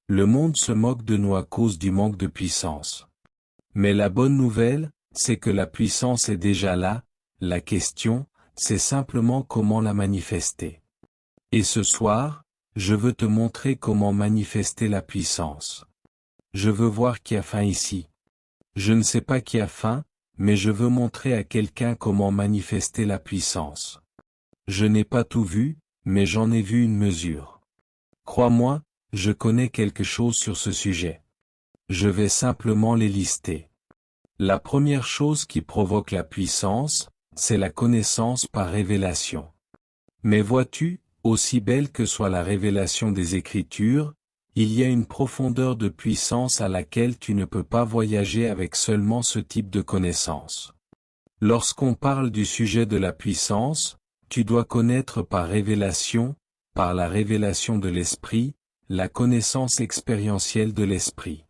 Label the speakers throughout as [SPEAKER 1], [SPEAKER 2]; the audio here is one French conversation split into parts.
[SPEAKER 1] Le monde se moque de nous à cause du manque de puissance. Mais la bonne nouvelle, c'est que la puissance est déjà là, la question, c'est simplement comment la manifester. Et ce soir, je veux te montrer comment manifester la puissance. Je veux voir qui a faim ici. Je ne sais pas qui a faim, mais je veux montrer à quelqu'un comment manifester la puissance. Je n'ai pas tout vu, mais j'en ai vu une mesure. Crois-moi, je connais quelque chose sur ce sujet. Je vais simplement les lister. La première chose qui provoque la puissance, c'est la connaissance par révélation. Mais vois-tu, aussi belle que soit la révélation des Écritures, il y a une profondeur de puissance à laquelle tu ne peux pas voyager avec seulement ce type de connaissance. Lorsqu'on parle du sujet de la puissance, tu dois connaître par révélation, par la révélation de l'Esprit, la connaissance expérientielle de l'Esprit.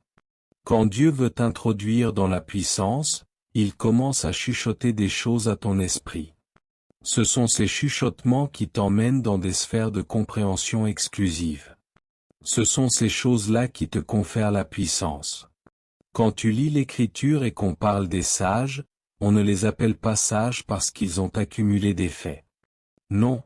[SPEAKER 1] Quand Dieu veut t'introduire dans la puissance, il commence à chuchoter des choses à ton esprit. Ce sont ces chuchotements qui t'emmènent dans des sphères de compréhension exclusives. Ce sont ces choses-là qui te confèrent la puissance. Quand tu lis l'Écriture et qu'on parle des sages, on ne les appelle pas sages parce qu'ils ont accumulé des faits. Non.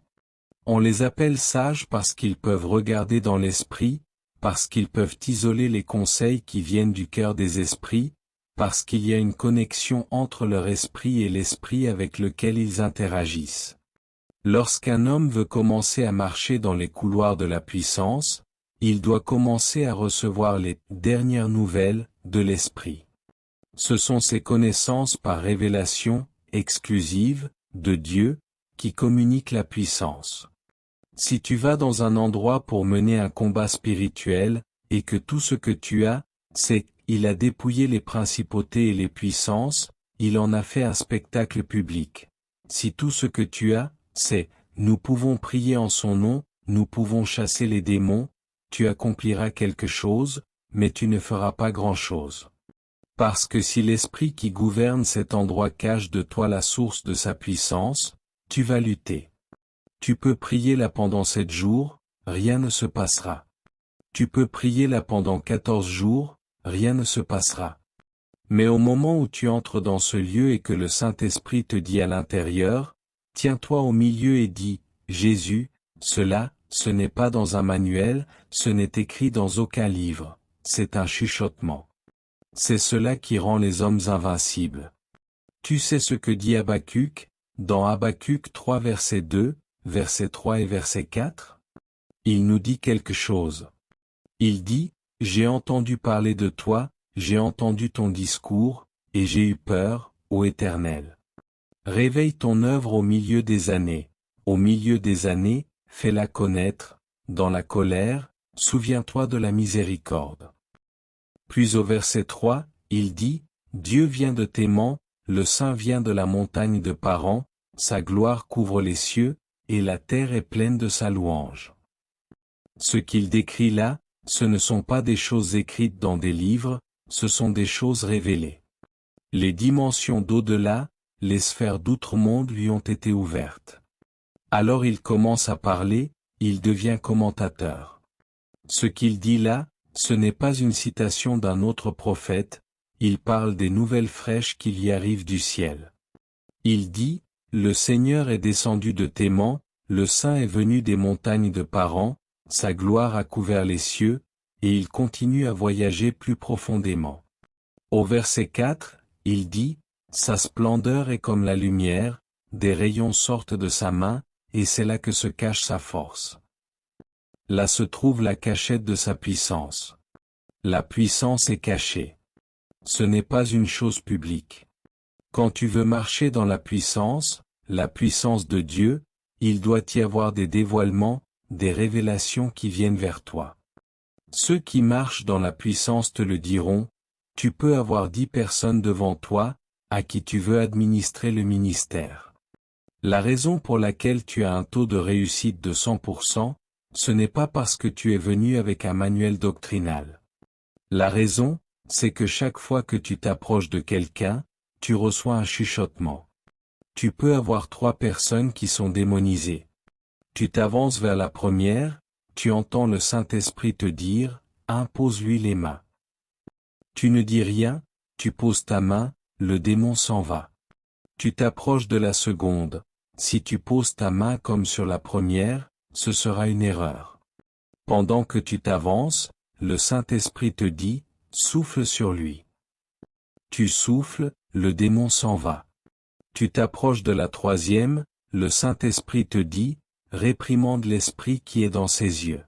[SPEAKER 1] On les appelle sages parce qu'ils peuvent regarder dans l'esprit, parce qu'ils peuvent isoler les conseils qui viennent du cœur des esprits, parce qu'il y a une connexion entre leur esprit et l'esprit avec lequel ils interagissent. Lorsqu'un homme veut commencer à marcher dans les couloirs de la puissance, il doit commencer à recevoir les dernières nouvelles de l'esprit. Ce sont ces connaissances par révélation, exclusives, de Dieu, qui communiquent la puissance. Si tu vas dans un endroit pour mener un combat spirituel, et que tout ce que tu as, c'est il a dépouillé les principautés et les puissances, il en a fait un spectacle public. Si tout ce que tu as, c'est nous pouvons prier en son nom, nous pouvons chasser les démons, tu accompliras quelque chose, mais tu ne feras pas grand-chose. Parce que si l'esprit qui gouverne cet endroit cache de toi la source de sa puissance, tu vas lutter. Tu peux prier là pendant 7 jours, rien ne se passera. Tu peux prier là pendant 14 jours, rien ne se passera. Mais au moment où tu entres dans ce lieu et que le Saint-Esprit te dit à l'intérieur, tiens-toi au milieu et dis, Jésus, cela, ce n'est pas dans un manuel, ce n'est écrit dans aucun livre, c'est un chuchotement. C'est cela qui rend les hommes invincibles. Tu sais ce que dit Habacuc, dans Habacuc 3 verset 2, verset 3 et verset 4? Il nous dit quelque chose. Il dit, j'ai entendu parler de toi, j'ai entendu ton discours, et j'ai eu peur, ô Éternel. Réveille ton œuvre au milieu des années, fais-la connaître, dans la colère, souviens-toi de la miséricorde. Puis au verset 3, il dit, Dieu vient de Téman, le Saint vient de la montagne de Paran, sa gloire couvre les cieux, et la terre est pleine de sa louange. Ce qu'il décrit là, ce ne sont pas des choses écrites dans des livres, ce sont des choses révélées. Les dimensions d'au-delà, les sphères d'outre-monde lui ont été ouvertes. Alors il commence à parler, il devient commentateur. Ce qu'il dit là, ce n'est pas une citation d'un autre prophète, il parle des nouvelles fraîches qu'il y arrive du ciel. Il dit, le Seigneur est descendu de Téman, le Saint est venu des montagnes de Paran, sa gloire a couvert les cieux, et il continue à voyager plus profondément. Au verset 4, il dit, sa splendeur est comme la lumière, des rayons sortent de sa main, et c'est là que se cache sa force. Là se trouve la cachette de sa puissance. La puissance est cachée. Ce n'est pas une chose publique. Quand tu veux marcher dans la puissance de Dieu, il doit y avoir des dévoilements, des révélations qui viennent vers toi. Ceux qui marchent dans la puissance te le diront, tu peux avoir 10 personnes devant toi, à qui tu veux administrer le ministère. La raison pour laquelle tu as un taux de réussite de 100%, ce n'est pas parce que tu es venu avec un manuel doctrinal. La raison, c'est que chaque fois que tu t'approches de quelqu'un, tu reçois un chuchotement. Tu peux avoir 3 personnes qui sont démonisées. Tu t'avances vers la première, tu entends le Saint-Esprit te dire, impose-lui les mains. Tu ne dis rien, tu poses ta main, le démon s'en va. Tu t'approches de la seconde, si tu poses ta main comme sur la première, ce sera une erreur. Pendant que tu t'avances, le Saint-Esprit te dit, souffle sur lui. Tu souffles, le démon s'en va. Tu t'approches de la troisième, le Saint-Esprit te dit, réprimande l'esprit qui est dans ses yeux.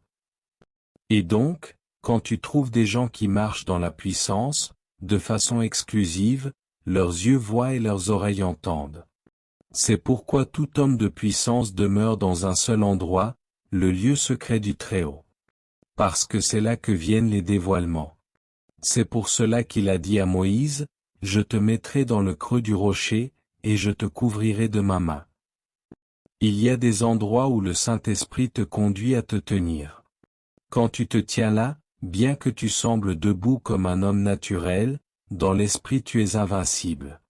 [SPEAKER 1] Et donc, quand tu trouves des gens qui marchent dans la puissance, de façon exclusive, leurs yeux voient et leurs oreilles entendent. C'est pourquoi tout homme de puissance demeure dans un seul endroit, le lieu secret du Très-Haut. Parce que c'est là que viennent les dévoilements. C'est pour cela qu'il a dit à Moïse, « Je te mettrai dans le creux du rocher, et je te couvrirai de ma main. » Il y a des endroits où le Saint-Esprit te conduit à te tenir. Quand tu te tiens là, bien que tu sembles debout comme un homme naturel, dans l'esprit tu es invincible.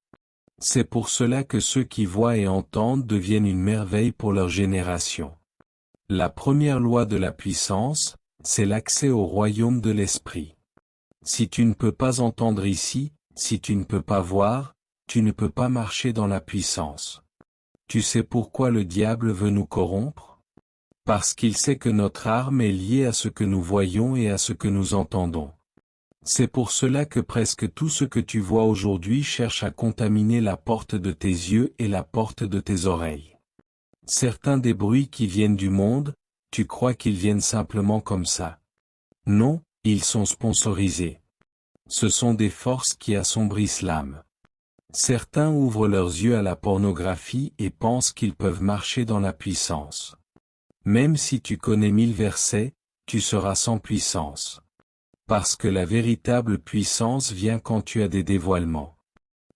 [SPEAKER 1] C'est pour cela que ceux qui voient et entendent deviennent une merveille pour leur génération. La première loi de la puissance, c'est l'accès au royaume de l'esprit. Si tu ne peux pas entendre ici, si tu ne peux pas voir, tu ne peux pas marcher dans la puissance. Tu sais pourquoi le diable veut nous corrompre? Parce qu'il sait que notre arme est liée à ce que nous voyons et à ce que nous entendons. C'est pour cela que presque tout ce que tu vois aujourd'hui cherche à contaminer la porte de tes yeux et la porte de tes oreilles. Certains des bruits qui viennent du monde, tu crois qu'ils viennent simplement comme ça. Non, ils sont sponsorisés. Ce sont des forces qui assombrissent l'âme. Certains ouvrent leurs yeux à la pornographie et pensent qu'ils peuvent marcher dans la puissance. Même si tu connais 1000 versets, tu seras sans puissance. Parce que la véritable puissance vient quand tu as des dévoilements.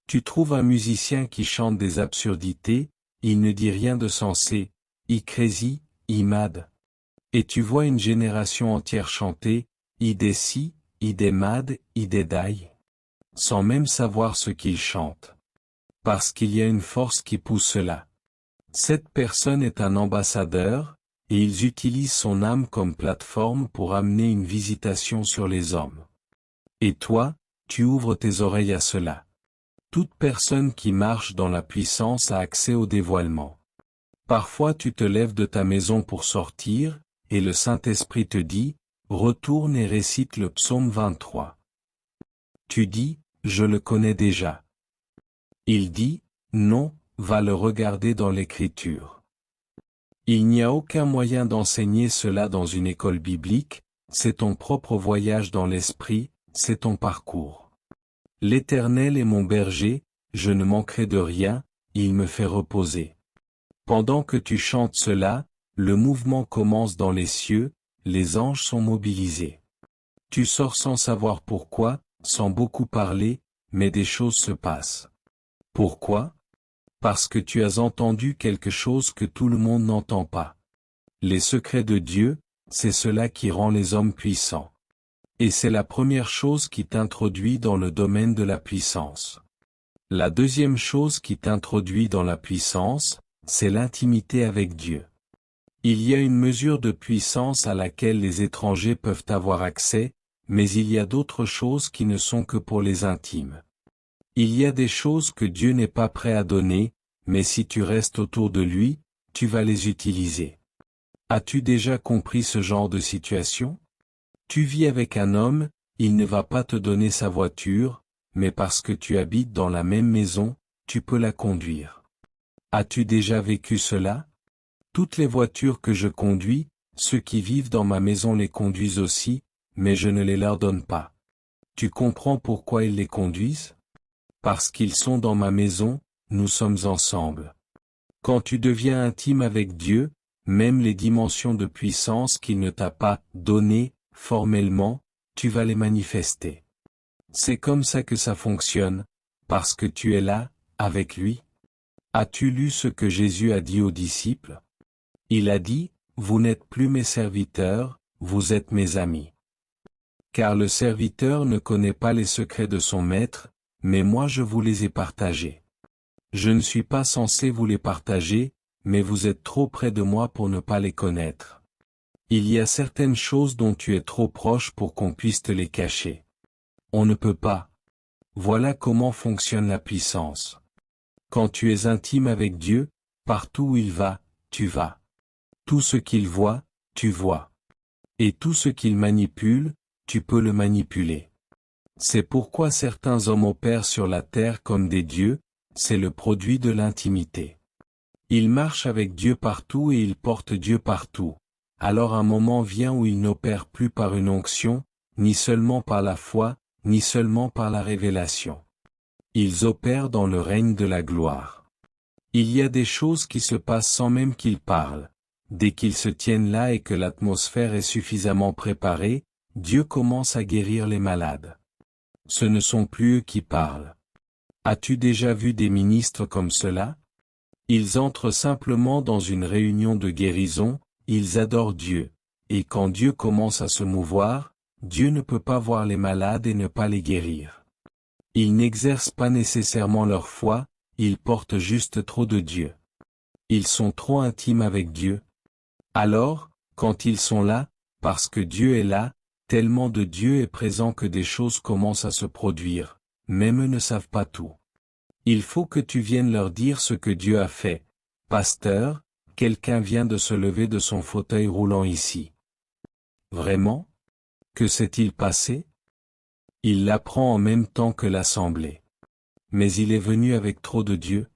[SPEAKER 1] Tu trouves un musicien qui chante des absurdités, il ne dit rien de sensé, crazy, mad. Et tu vois une génération entière chanter, si, mad, die, sans même savoir ce qu'ils chantent. Parce qu'il y a une force qui pousse cela. Cette personne est un ambassadeur, et ils utilisent son âme comme plateforme pour amener une visitation sur les hommes. Et toi, tu ouvres tes oreilles à cela. Toute personne qui marche dans la puissance a accès au dévoilement. Parfois tu te lèves de ta maison pour sortir, et le Saint-Esprit te dit, retourne et récite le psaume 23. Tu dis, je le connais déjà. Il dit, non, va le regarder dans l'Écriture. Il n'y a aucun moyen d'enseigner cela dans une école biblique, c'est ton propre voyage dans l'esprit, c'est ton parcours. L'Éternel est mon berger, je ne manquerai de rien, il me fait reposer. Pendant que tu chantes cela, le mouvement commence dans les cieux, les anges sont mobilisés. Tu sors sans savoir pourquoi, sans beaucoup parler, mais des choses se passent. Pourquoi? Parce que tu as entendu quelque chose que tout le monde n'entend pas. Les secrets de Dieu, c'est cela qui rend les hommes puissants. Et c'est la première chose qui t'introduit dans le domaine de la puissance. La deuxième chose qui t'introduit dans la puissance, c'est l'intimité avec Dieu. Il y a une mesure de puissance à laquelle les étrangers peuvent avoir accès, mais il y a d'autres choses qui ne sont que pour les intimes. Il y a des choses que Dieu n'est pas prêt à donner, mais si tu restes autour de lui, tu vas les utiliser. As-tu déjà compris ce genre de situation? Tu vis avec un homme, il ne va pas te donner sa voiture, mais parce que tu habites dans la même maison, tu peux la conduire. As-tu déjà vécu cela? Toutes les voitures que je conduis, ceux qui vivent dans ma maison les conduisent aussi, mais je ne les leur donne pas. Tu comprends pourquoi ils les conduisent? Parce qu'ils sont dans ma maison, nous sommes ensemble. Quand tu deviens intime avec Dieu, même les dimensions de puissance qu'il ne t'a pas données, formellement, tu vas les manifester. C'est comme ça que ça fonctionne, parce que tu es là, avec lui. As-tu lu ce que Jésus a dit aux disciples? Il a dit, vous n'êtes plus mes serviteurs, vous êtes mes amis. Car le serviteur ne connaît pas les secrets de son maître, mais moi je vous les ai partagés. Je ne suis pas censé vous les partager, mais vous êtes trop près de moi pour ne pas les connaître. Il y a certaines choses dont tu es trop proche pour qu'on puisse te les cacher. On ne peut pas. Voilà comment fonctionne la puissance. Quand tu es intime avec Dieu, partout où il va, tu vas. Tout ce qu'il voit, tu vois. Et tout ce qu'il manipule, tu peux le manipuler. C'est pourquoi certains hommes opèrent sur la terre comme des dieux, c'est le produit de l'intimité. Ils marchent avec Dieu partout et ils portent Dieu partout. Alors un moment vient où ils n'opèrent plus par une onction, ni seulement par la foi, ni seulement par la révélation. Ils opèrent dans le règne de la gloire. Il y a des choses qui se passent sans même qu'ils parlent. Dès qu'ils se tiennent là et que l'atmosphère est suffisamment préparée, Dieu commence à guérir les malades. Ce ne sont plus eux qui parlent. As-tu déjà vu des ministres comme cela? Ils entrent simplement dans une réunion de guérison, ils adorent Dieu. Et quand Dieu commence à se mouvoir, Dieu ne peut pas voir les malades et ne pas les guérir. Ils n'exercent pas nécessairement leur foi, ils portent juste trop de Dieu. Ils sont trop intimes avec Dieu. Alors, quand ils sont là, parce que Dieu est là, tellement de Dieu est présent que des choses commencent à se produire, même eux ne savent pas tout. Il faut que tu viennes leur dire ce que Dieu a fait. Pasteur, quelqu'un vient de se lever de son fauteuil roulant ici. Vraiment? Que s'est-il passé? Il l'apprend en même temps que l'assemblée. Mais il est venu avec trop de Dieu.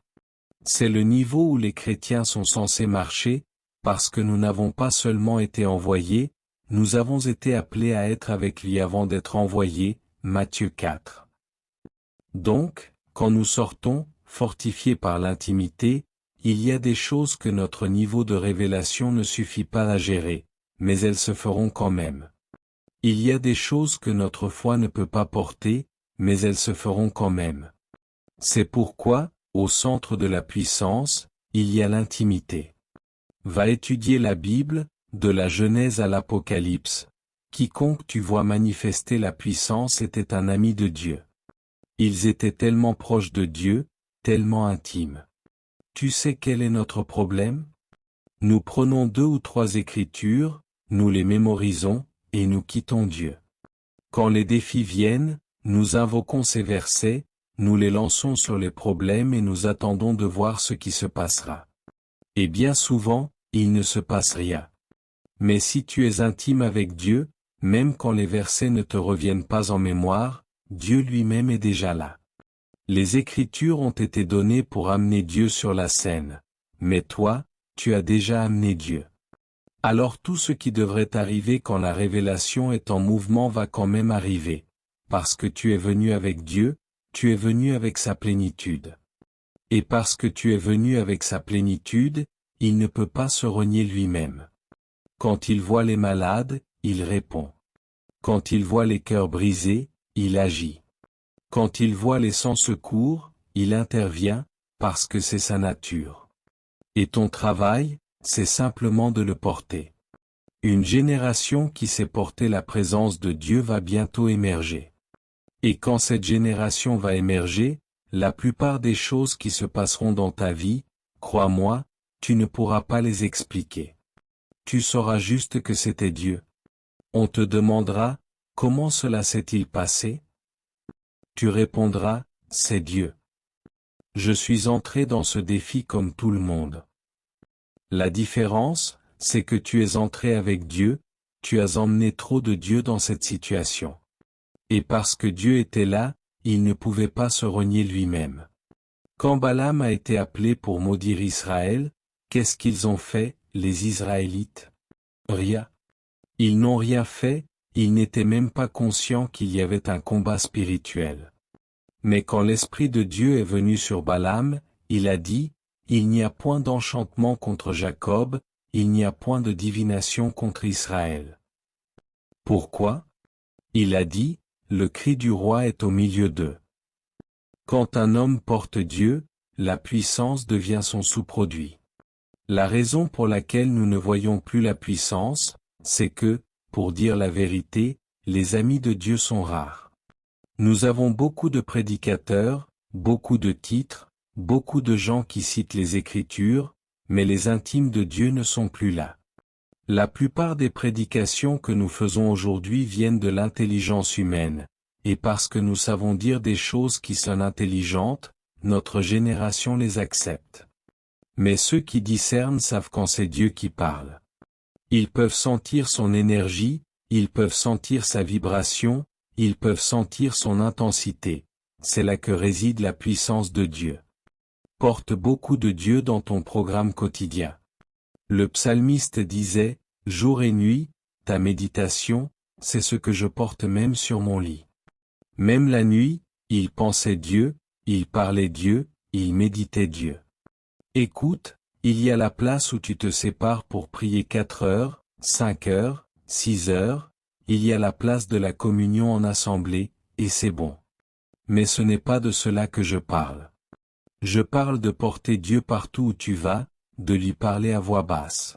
[SPEAKER 1] C'est le niveau où les chrétiens sont censés marcher, parce que nous n'avons pas seulement été envoyés, nous avons été appelés à être avec lui avant d'être envoyés, Matthieu 4. Donc, quand nous sortons, fortifiés par l'intimité, il y a des choses que notre niveau de révélation ne suffit pas à gérer, mais elles se feront quand même. Il y a des choses que notre foi ne peut pas porter, mais elles se feront quand même. C'est pourquoi, au centre de la puissance, il y a l'intimité. Va étudier la Bible, de la Genèse à l'Apocalypse. Quiconque tu vois manifester la puissance était un ami de Dieu. Ils étaient tellement proches de Dieu, tellement intimes. Tu sais quel est notre problème? Nous prenons 2 ou 3 écritures, nous les mémorisons, et nous quittons Dieu. Quand les défis viennent, nous invoquons ces versets, nous les lançons sur les problèmes et nous attendons de voir ce qui se passera. Et bien souvent, il ne se passe rien. Mais si tu es intime avec Dieu, même quand les versets ne te reviennent pas en mémoire, Dieu lui-même est déjà là. Les Écritures ont été données pour amener Dieu sur la scène. Mais toi, tu as déjà amené Dieu. Alors tout ce qui devrait arriver quand la révélation est en mouvement va quand même arriver. Parce que tu es venu avec Dieu, tu es venu avec sa plénitude. Et parce que tu es venu avec sa plénitude, il ne peut pas se renier lui-même. Quand il voit les malades, il répond. Quand il voit les cœurs brisés, il agit. Quand il voit les sans secours, il intervient, parce que c'est sa nature. Et ton travail, c'est simplement de le porter. Une génération qui sait porter la présence de Dieu va bientôt émerger. Et quand cette génération va émerger, la plupart des choses qui se passeront dans ta vie, crois-moi, tu ne pourras pas les expliquer. Tu sauras juste que c'était Dieu. On te demandera, comment cela s'est-il passé? Tu répondras, c'est Dieu. Je suis entré dans ce défi comme tout le monde. La différence, c'est que tu es entré avec Dieu, tu as emmené trop de Dieu dans cette situation. Et parce que Dieu était là, il ne pouvait pas se renier lui-même. Quand Balaam a été appelé pour maudire Israël, qu'est-ce qu'ils ont fait, les Israélites? Rien. Ils n'ont rien fait, ils n'étaient même pas conscients qu'il y avait un combat spirituel. Mais quand l'Esprit de Dieu est venu sur Balaam, il a dit, « Il n'y a point d'enchantement contre Jacob, il n'y a point de divination contre Israël. » Pourquoi? Il a dit, « Le cri du roi est au milieu d'eux. » Quand un homme porte Dieu, la puissance devient son sous-produit. La raison pour laquelle nous ne voyons plus la puissance, c'est que, pour dire la vérité, les amis de Dieu sont rares. Nous avons beaucoup de prédicateurs, beaucoup de titres, beaucoup de gens qui citent les Écritures, mais les intimes de Dieu ne sont plus là. La plupart des prédications que nous faisons aujourd'hui viennent de l'intelligence humaine, et parce que nous savons dire des choses qui sonnent intelligentes, notre génération les accepte. Mais ceux qui discernent savent quand c'est Dieu qui parle. Ils peuvent sentir son énergie, ils peuvent sentir sa vibration, ils peuvent sentir son intensité. C'est là que réside la puissance de Dieu. Porte beaucoup de Dieu dans ton programme quotidien. Le psalmiste disait, « Jour et nuit, ta méditation, c'est ce que je porte même sur mon lit. » Même la nuit, il pensait Dieu, il parlait Dieu, il méditait Dieu. Écoute, il y a la place où tu te sépares pour prier 4 heures, 5 heures, 6 heures, il y a la place de la communion en assemblée, et c'est bon. Mais ce n'est pas de cela que je parle. Je parle de porter Dieu partout où tu vas, de lui parler à voix basse.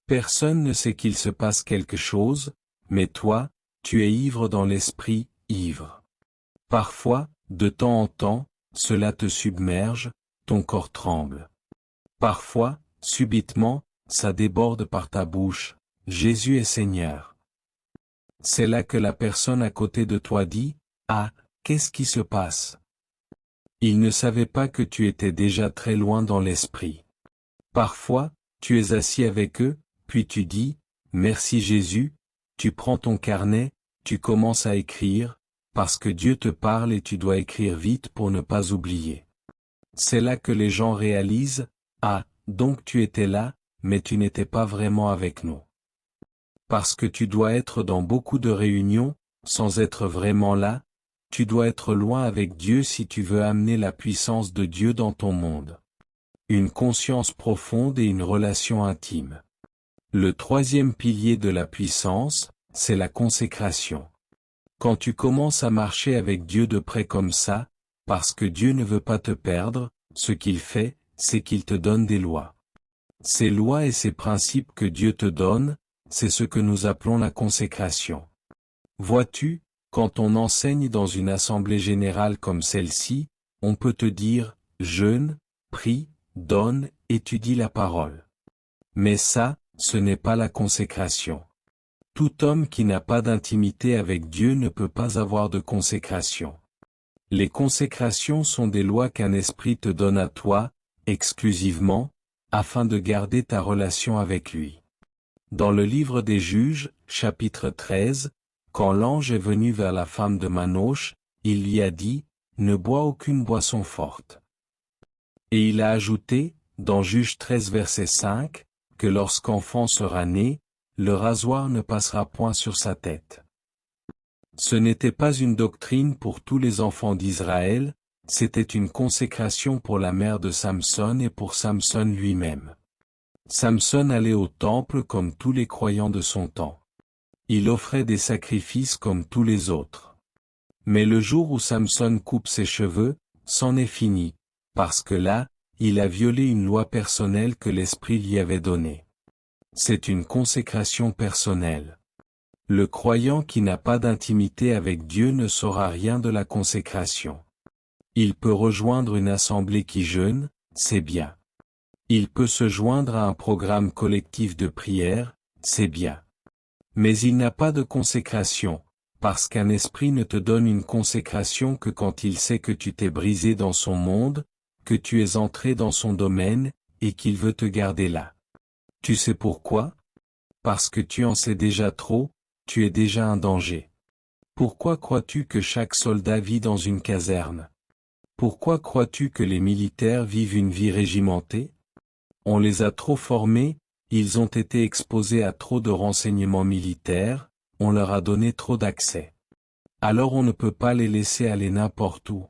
[SPEAKER 1] Personne ne sait qu'il se passe quelque chose, mais toi, tu es ivre dans l'esprit, ivre. Parfois, de temps en temps, cela te submerge, ton corps tremble. Parfois, subitement, ça déborde par ta bouche, Jésus est Seigneur. C'est là que la personne à côté de toi dit, ah, qu'est-ce qui se passe? Il ne savait pas que tu étais déjà très loin dans l'esprit. Parfois, tu es assis avec eux, puis tu dis, merci Jésus, tu prends ton carnet, tu commences à écrire, parce que Dieu te parle et tu dois écrire vite pour ne pas oublier. C'est là que les gens réalisent, ah, donc tu étais là, mais tu n'étais pas vraiment avec nous. Parce que tu dois être dans beaucoup de réunions, sans être vraiment là, tu dois être loin avec Dieu si tu veux amener la puissance de Dieu dans ton monde. Une conscience profonde et une relation intime. Le troisième pilier de la puissance, c'est la consécration. Quand tu commences à marcher avec Dieu de près comme ça, parce que Dieu ne veut pas te perdre, ce qu'il fait, c'est qu'il te donne des lois. Ces lois et ces principes que Dieu te donne, c'est ce que nous appelons la consécration. Vois-tu, quand on enseigne dans une assemblée générale comme celle-ci, on peut te dire, jeûne, prie, donne, étudie la parole. Mais ça, ce n'est pas la consécration. Tout homme qui n'a pas d'intimité avec Dieu ne peut pas avoir de consécration. Les consécrations sont des lois qu'un esprit te donne à toi, exclusivement, afin de garder ta relation avec lui. Dans le livre des Juges, chapitre 13, quand l'ange est venu vers la femme de Manoche, il lui a dit, ne bois aucune boisson forte. Et il a ajouté, dans Juges 13 verset 5, que lorsqu'enfant sera né, le rasoir ne passera point sur sa tête. Ce n'était pas une doctrine pour tous les enfants d'Israël, c'était une consécration pour la mère de Samson et pour Samson lui-même. Samson allait au temple comme tous les croyants de son temps. Il offrait des sacrifices comme tous les autres. Mais le jour où Samson coupe ses cheveux, c'en est fini, parce que là, il a violé une loi personnelle que l'Esprit lui avait donnée. C'est une consécration personnelle. Le croyant qui n'a pas d'intimité avec Dieu ne saura rien de la consécration. Il peut rejoindre une assemblée qui jeûne, c'est bien. Il peut se joindre à un programme collectif de prière, c'est bien. Mais il n'a pas de consécration, parce qu'un esprit ne te donne une consécration que quand il sait que tu t'es brisé dans son monde, que tu es entré dans son domaine, et qu'il veut te garder là. Tu sais pourquoi? Parce que tu en sais déjà trop, tu es déjà un danger. Pourquoi crois-tu que chaque soldat vit dans une caserne? Pourquoi crois-tu que les militaires vivent une vie régimentée? On les a trop formés, ils ont été exposés à trop de renseignements militaires, on leur a donné trop d'accès. Alors on ne peut pas les laisser aller n'importe où.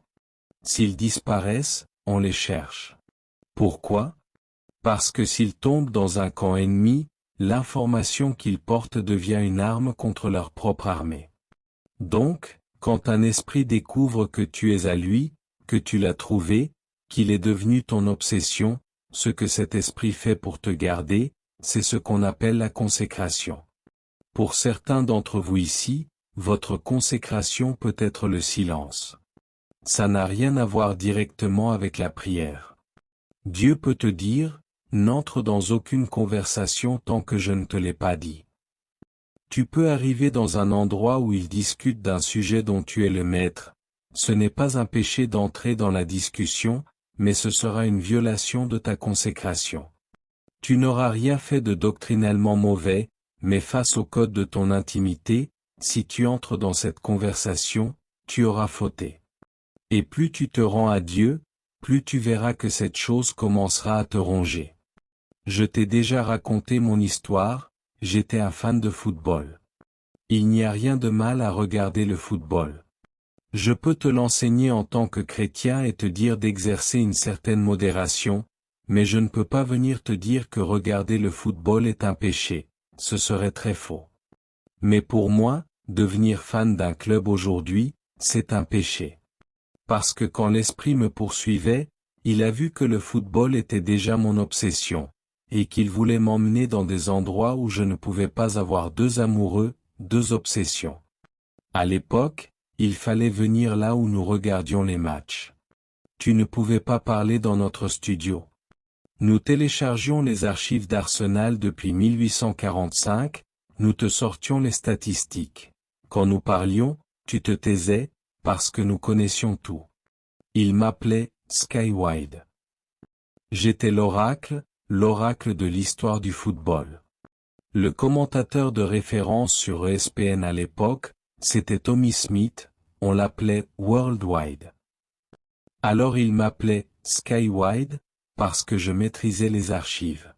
[SPEAKER 1] S'ils disparaissent, on les cherche. Pourquoi? Parce que s'ils tombent dans un camp ennemi, l'information qu'ils portent devient une arme contre leur propre armée. Donc, quand un esprit découvre que tu es à lui, que tu l'as trouvé, qu'il est devenu ton obsession, ce que cet esprit fait pour te garder, c'est ce qu'on appelle la consécration. Pour certains d'entre vous ici, votre consécration peut être le silence. Ça n'a rien à voir directement avec la prière. Dieu peut te dire, n'entre dans aucune conversation tant que je ne te l'ai pas dit. Tu peux arriver dans un endroit où ils discutent d'un sujet dont tu es le maître. Ce n'est pas un péché d'entrer dans la discussion, mais ce sera une violation de ta consécration. Tu n'auras rien fait de doctrinellement mauvais, mais face au code de ton intimité, si tu entres dans cette conversation, tu auras fauté. Et plus tu te rends à Dieu, plus tu verras que cette chose commencera à te ronger. Je t'ai déjà raconté mon histoire, j'étais un fan de football. Il n'y a rien de mal à regarder le football. Je peux te l'enseigner en tant que chrétien et te dire d'exercer une certaine modération, mais je ne peux pas venir te dire que regarder le football est un péché, ce serait très faux. Mais pour moi, devenir fan d'un club aujourd'hui, c'est un péché. Parce que quand l'esprit me poursuivait, il a vu que le football était déjà mon obsession, et qu'il voulait m'emmener dans des endroits où je ne pouvais pas avoir deux amoureux, deux obsessions. À l'époque, il fallait venir là où nous regardions les matchs. Tu ne pouvais pas parler dans notre studio. Nous téléchargions les archives d'Arsenal depuis 1845, nous te sortions les statistiques. Quand nous parlions, tu te taisais, parce que nous connaissions tout. Il m'appelait Skywide. J'étais l'oracle de l'histoire du football. Le commentateur de référence sur ESPN à l'époque, c'était Tommy Smith, on l'appelait Worldwide. Alors il m'appelait Skywide, parce que je maîtrisais les archives.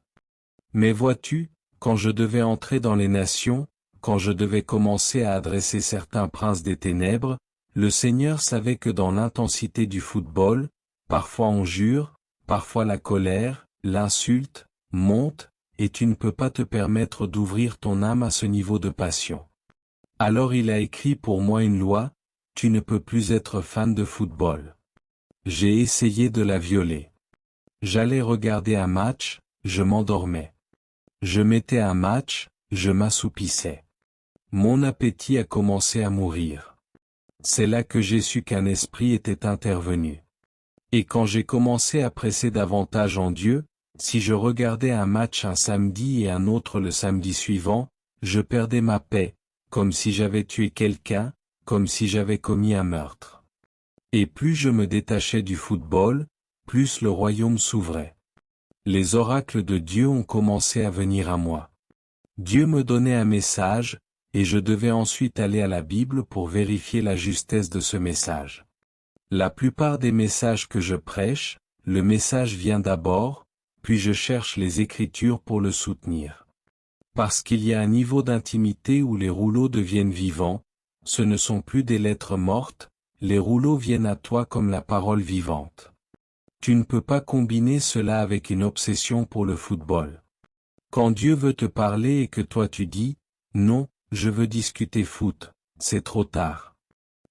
[SPEAKER 1] Mais vois-tu, quand je devais entrer dans les nations, quand je devais commencer à adresser certains princes des ténèbres, le Seigneur savait que dans l'intensité du football, parfois on jure, parfois la colère, l'insulte, monte, et tu ne peux pas te permettre d'ouvrir ton âme à ce niveau de passion. Alors il a écrit pour moi une loi, tu ne peux plus être fan de football. J'ai essayé de la violer. J'allais regarder un match, je m'endormais. Je mettais un match, je m'assoupissais. Mon appétit a commencé à mourir. C'est là que j'ai su qu'un esprit était intervenu. Et quand j'ai commencé à presser davantage en Dieu, si je regardais un match un samedi et un autre le samedi suivant, je perdais ma paix, comme si j'avais tué quelqu'un, comme si j'avais commis un meurtre. Et plus je me détachais du football, plus le royaume s'ouvrait. Les oracles de Dieu ont commencé à venir à moi. Dieu me donnait un message, et je devais ensuite aller à la Bible pour vérifier la justesse de ce message. La plupart des messages que je prêche, le message vient d'abord, puis je cherche les Écritures pour le soutenir. Parce qu'il y a un niveau d'intimité où les rouleaux deviennent vivants, ce ne sont plus des lettres mortes, les rouleaux viennent à toi comme la parole vivante. Tu ne peux pas combiner cela avec une obsession pour le football. Quand Dieu veut te parler et que toi tu dis, non, je veux discuter foot, c'est trop tard.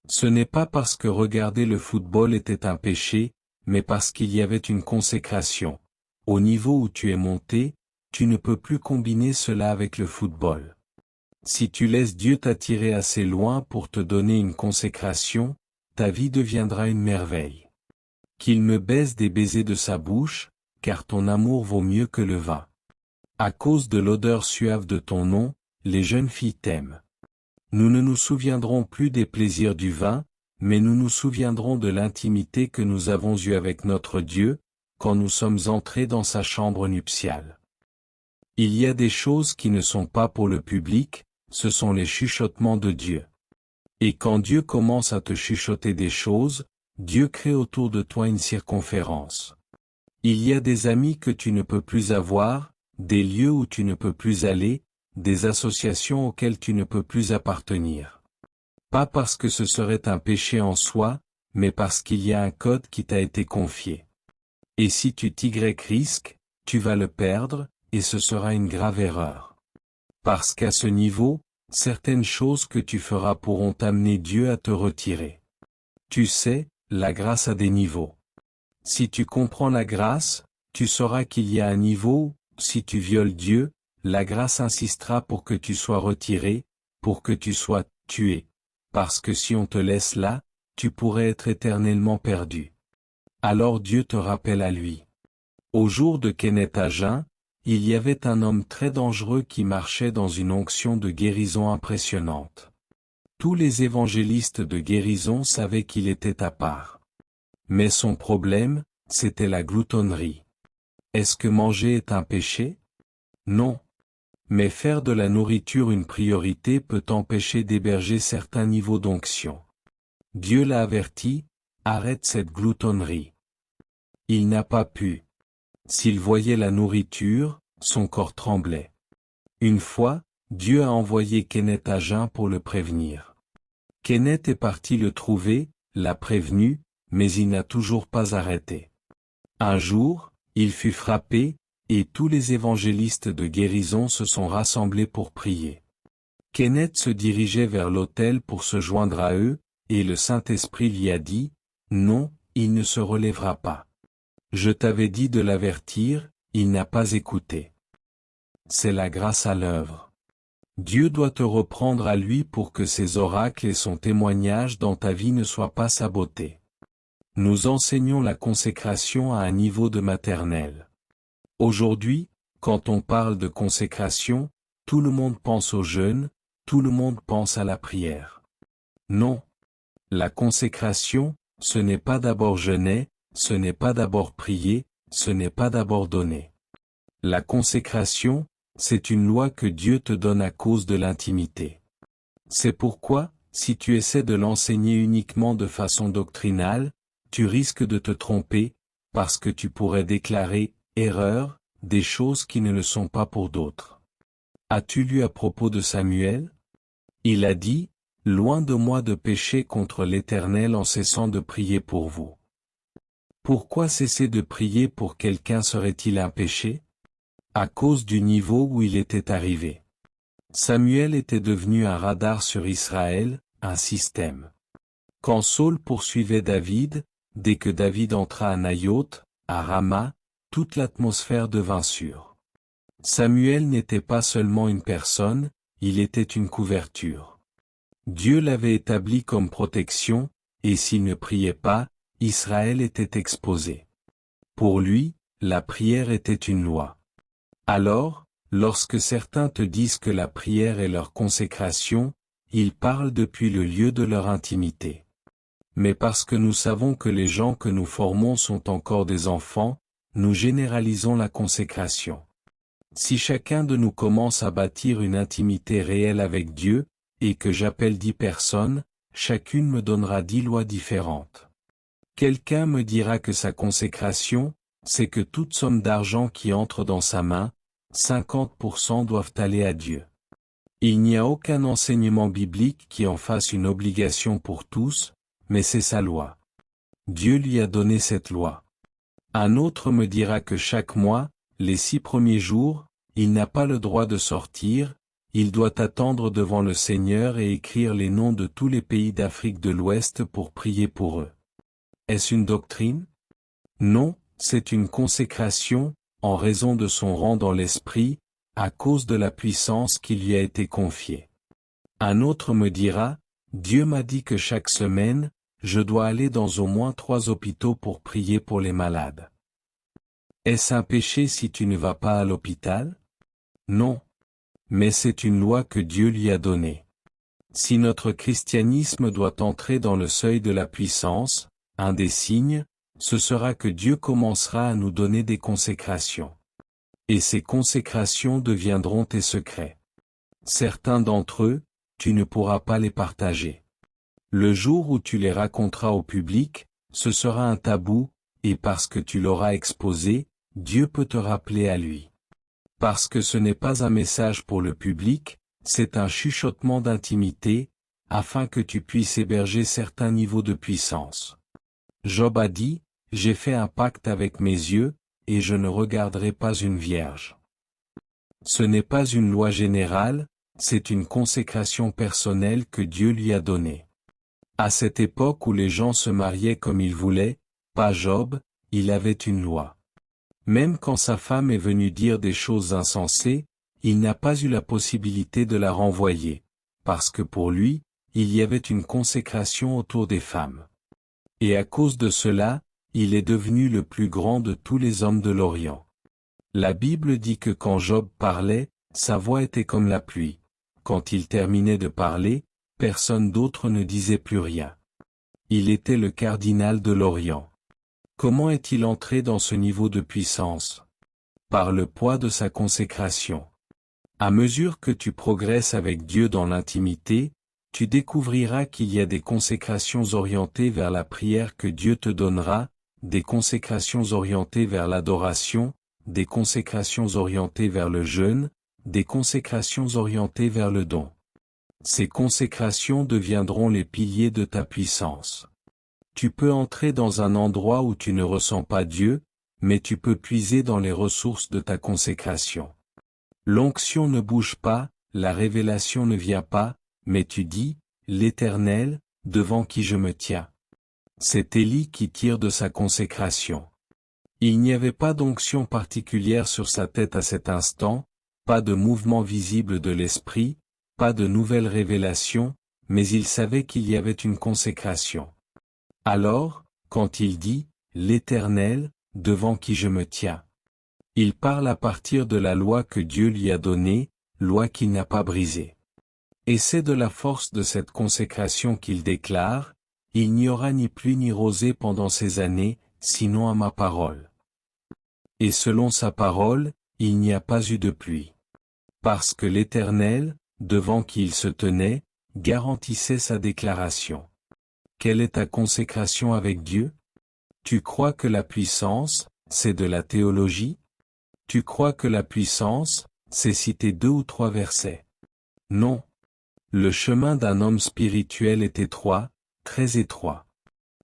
[SPEAKER 1] Ce n'est pas parce que regarder le football était un péché, mais parce qu'il y avait une consécration. Au niveau où tu es monté, tu ne peux plus combiner cela avec le football. Si tu laisses Dieu t'attirer assez loin pour te donner une consécration, ta vie deviendra une merveille. Qu'il me baise des baisers de sa bouche, car ton amour vaut mieux que le vin. À cause de l'odeur suave de ton nom, les jeunes filles t'aiment. Nous ne nous souviendrons plus des plaisirs du vin, mais nous nous souviendrons de l'intimité que nous avons eue avec notre Dieu, quand nous sommes entrés dans sa chambre nuptiale. Il y a des choses qui ne sont pas pour le public, ce sont les chuchotements de Dieu. Et quand Dieu commence à te chuchoter des choses, Dieu crée autour de toi une circonférence. Il y a des amis que tu ne peux plus avoir, des lieux où tu ne peux plus aller, des associations auxquelles tu ne peux plus appartenir. Pas parce que ce serait un péché en soi, mais parce qu'il y a un code qui t'a été confié. Et si tu risques, tu vas le perdre, et ce sera une grave erreur. Parce qu'à ce niveau, certaines choses que tu feras pourront amener Dieu à te retirer. Tu sais, la grâce a des niveaux. Si tu comprends la grâce, tu sauras qu'il y a un niveau où, si tu violes Dieu, la grâce insistera pour que tu sois retiré, pour que tu sois tué. Parce que si on te laisse là, tu pourrais être éternellement perdu. Alors Dieu te rappelle à lui. Au jour de Kenneth Hagin, il y avait un homme très dangereux qui marchait dans une onction de guérison impressionnante. Tous les évangélistes de guérison savaient qu'il était à part. Mais son problème, c'était la gloutonnerie. Est-ce que manger est un péché? Non. Mais faire de la nourriture une priorité peut empêcher d'héberger certains niveaux d'onction. Dieu l'a averti, arrête cette gloutonnerie. Il n'a pas pu. S'il voyait la nourriture, son corps tremblait. Une fois, Dieu a envoyé Kenneth Hagin pour le prévenir. Kenneth est parti le trouver, l'a prévenu, mais il n'a toujours pas arrêté. Un jour, il fut frappé, et tous les évangélistes de guérison se sont rassemblés pour prier. Kenneth se dirigeait vers l'autel pour se joindre à eux, et le Saint-Esprit lui a dit, « Non, il ne se relèvera pas. Je t'avais dit de l'avertir, il n'a pas écouté. » C'est la grâce à l'œuvre. Dieu doit te reprendre à lui pour que ses oracles et son témoignage dans ta vie ne soient pas sabotés. Nous enseignons la consécration à un niveau de maternelle. Aujourd'hui, quand on parle de consécration, tout le monde pense au jeûne, tout le monde pense à la prière. Non. La consécration, ce n'est pas d'abord jeûner, ce n'est pas d'abord prier, ce n'est pas d'abord donner. La consécration, c'est une loi que Dieu te donne à cause de l'intimité. C'est pourquoi, si tu essaies de l'enseigner uniquement de façon doctrinale, tu risques de te tromper, parce que tu pourrais déclarer « erreur » des choses qui ne le sont pas pour d'autres. As-tu lu à propos de Samuel? Il a dit « Loin de moi de pécher contre l'Éternel en cessant de prier pour vous. » Pourquoi cesser de prier pour quelqu'un serait-il un péché? À cause du niveau où il était arrivé. Samuel était devenu un radar sur Israël, un système. Quand Saul poursuivait David, dès que David entra à Naïoth, à Rama, toute l'atmosphère devint sûre. Samuel n'était pas seulement une personne, il était une couverture. Dieu l'avait établi comme protection, et s'il ne priait pas, Israël était exposé. Pour lui, la prière était une loi. Alors, lorsque certains te disent que la prière est leur consécration, ils parlent depuis le lieu de leur intimité. Mais parce que nous savons que les gens que nous formons sont encore des enfants, nous généralisons la consécration. Si chacun de nous commence à bâtir une intimité réelle avec Dieu, et que j'appelle 10 personnes, chacune me donnera 10 lois différentes. Quelqu'un me dira que sa consécration, c'est que toute somme d'argent qui entre dans sa main, 50% doivent aller à Dieu. Il n'y a aucun enseignement biblique qui en fasse une obligation pour tous, mais c'est sa loi. Dieu lui a donné cette loi. Un autre me dira que chaque mois, les 6 premiers jours, il n'a pas le droit de sortir, il doit attendre devant le Seigneur et écrire les noms de tous les pays d'Afrique de l'Ouest pour prier pour eux. Est-ce une doctrine? Non, c'est une consécration, en raison de son rang dans l'esprit, à cause de la puissance qui lui a été confiée. Un autre me dira, Dieu m'a dit que chaque semaine, je dois aller dans au moins 3 hôpitaux pour prier pour les malades. Est-ce un péché si tu ne vas pas à l'hôpital? Non. Mais c'est une loi que Dieu lui a donnée. Si notre christianisme doit entrer dans le seuil de la puissance, un des signes, ce sera que Dieu commencera à nous donner des consécrations. Et ces consécrations deviendront tes secrets. Certains d'entre eux, tu ne pourras pas les partager. Le jour où tu les raconteras au public, ce sera un tabou, et parce que tu l'auras exposé, Dieu peut te rappeler à lui. Parce que ce n'est pas un message pour le public, c'est un chuchotement d'intimité, afin que tu puisses héberger certains niveaux de puissance. Job a dit, « J'ai fait un pacte avec mes yeux, et je ne regarderai pas une vierge. » Ce n'est pas une loi générale, c'est une consécration personnelle que Dieu lui a donnée. À cette époque où les gens se mariaient comme ils voulaient, pas Job, il avait une loi. Même quand sa femme est venue dire des choses insensées, il n'a pas eu la possibilité de la renvoyer, parce que pour lui, il y avait une consécration autour des femmes. Et à cause de cela, il est devenu le plus grand de tous les hommes de l'Orient. La Bible dit que quand Job parlait, sa voix était comme la pluie. Quand il terminait de parler, personne d'autre ne disait plus rien. Il était le cardinal de l'Orient. Comment est-il entré dans ce niveau de puissance? Par le poids de sa consécration. À mesure que tu progresses avec Dieu dans l'intimité, tu découvriras qu'il y a des consécrations orientées vers la prière que Dieu te donnera, des consécrations orientées vers l'adoration, des consécrations orientées vers le jeûne, des consécrations orientées vers le don. Ces consécrations deviendront les piliers de ta puissance. Tu peux entrer dans un endroit où tu ne ressens pas Dieu, mais tu peux puiser dans les ressources de ta consécration. L'onction ne bouge pas, la révélation ne vient pas, mais tu dis, l'Éternel, devant qui je me tiens. C'est Élie qui tire de sa consécration. Il n'y avait pas d'onction particulière sur sa tête à cet instant, pas de mouvement visible de l'esprit, pas de nouvelle révélation, mais il savait qu'il y avait une consécration. Alors, quand il dit, l'Éternel, devant qui je me tiens, il parle à partir de la loi que Dieu lui a donnée, loi qu'il n'a pas brisée. Et c'est de la force de cette consécration qu'il déclare, il n'y aura ni pluie ni rosée pendant ces années, sinon à ma parole. Et selon sa parole, il n'y a pas eu de pluie. Parce que l'Éternel, devant qui il se tenait, garantissait sa déclaration. Quelle est ta consécration avec Dieu? Tu crois que la puissance, c'est de la théologie? Tu crois que la puissance, c'est citer 2 ou 3 versets? Non. Le chemin d'un homme spirituel est étroit, très étroit.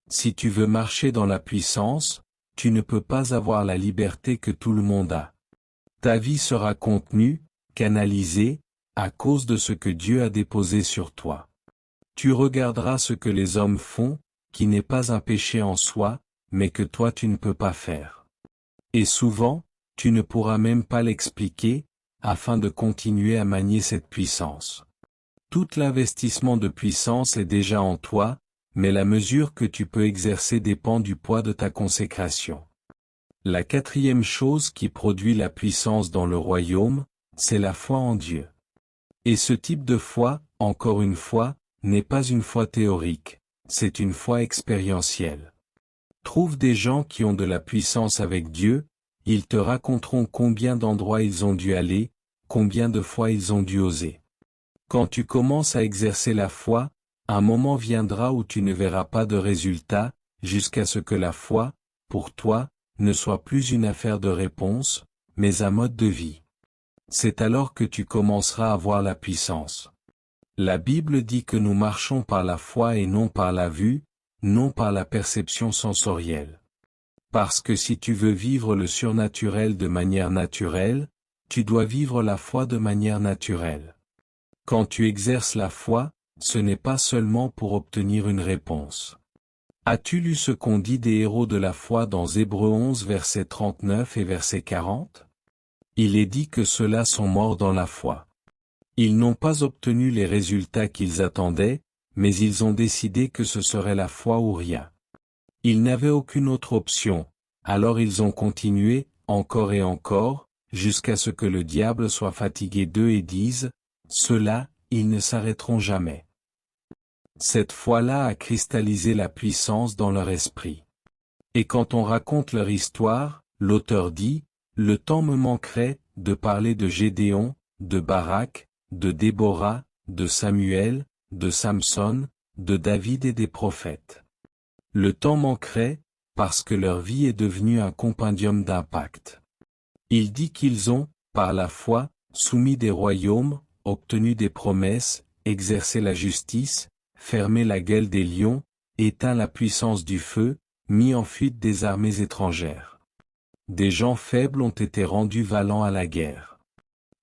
[SPEAKER 1] Si tu veux marcher dans la puissance, tu ne peux pas avoir la liberté que tout le monde a. Ta vie sera contenue, canalisée, à cause de ce que Dieu a déposé sur toi. Tu regarderas ce que les hommes font, qui n'est pas un péché en soi, mais que toi tu ne peux pas faire. Et souvent, tu ne pourras même pas l'expliquer, afin de continuer à manier cette puissance. Tout l'investissement de puissance est déjà en toi, mais la mesure que tu peux exercer dépend du poids de ta consécration. La 4e chose qui produit la puissance dans le royaume, c'est la foi en Dieu. Et ce type de foi, encore une fois, n'est pas une foi théorique, c'est une foi expérientielle. Trouve des gens qui ont de la puissance avec Dieu, ils te raconteront combien d'endroits ils ont dû aller, combien de fois ils ont dû oser. Quand tu commences à exercer la foi, un moment viendra où tu ne verras pas de résultat, jusqu'à ce que la foi, pour toi, ne soit plus une affaire de réponse, mais un mode de vie. C'est alors que tu commenceras à voir la puissance. La Bible dit que nous marchons par la foi et non par la vue, non par la perception sensorielle. Parce que si tu veux vivre le surnaturel de manière naturelle, tu dois vivre la foi de manière naturelle. Quand tu exerces la foi, ce n'est pas seulement pour obtenir une réponse. As-tu lu ce qu'ont dit des héros de la foi dans Hébreux 11 verset 39 et verset 40? Il est dit que ceux-là sont morts dans la foi. Ils n'ont pas obtenu les résultats qu'ils attendaient, mais ils ont décidé que ce serait la foi ou rien. Ils n'avaient aucune autre option, alors ils ont continué, encore et encore, jusqu'à ce que le diable soit fatigué d'eux et dise, ceux-là, ils ne s'arrêteront jamais. Cette foi-là a cristallisé la puissance dans leur esprit. Et quand on raconte leur histoire, l'auteur dit, le temps me manquerait de parler de Gédéon, de Barak, de Déborah, de Samuel, de Samson, de David et des prophètes. Le temps manquerait, parce que leur vie est devenue un compendium d'impact. Il dit qu'ils ont, par la foi, soumis des royaumes, obtenu des promesses, exercé la justice, fermé la gueule des lions, éteint la puissance du feu, mis en fuite des armées étrangères. Des gens faibles ont été rendus valants à la guerre.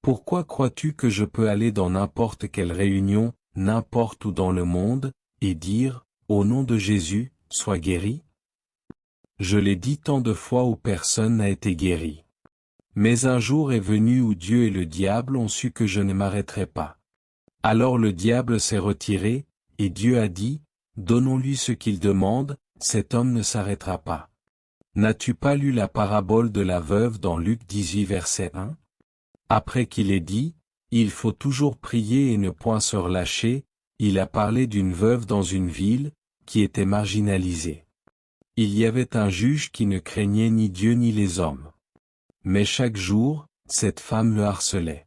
[SPEAKER 1] Pourquoi crois-tu que je peux aller dans n'importe quelle réunion, n'importe où dans le monde, et dire, au nom de Jésus, sois guéri? Je l'ai dit tant de fois où personne n'a été guéri. Mais un jour est venu où Dieu et le diable ont su que je ne m'arrêterai pas. Alors le diable s'est retiré, et Dieu a dit, donnons-lui ce qu'il demande, cet homme ne s'arrêtera pas. N'as-tu pas lu la parabole de la veuve dans Luc 18 verset 1? Après qu'il ait dit, il faut toujours prier et ne point se relâcher, il a parlé d'une veuve dans une ville, qui était marginalisée. Il y avait un juge qui ne craignait ni Dieu ni les hommes. Mais chaque jour, cette femme le harcelait.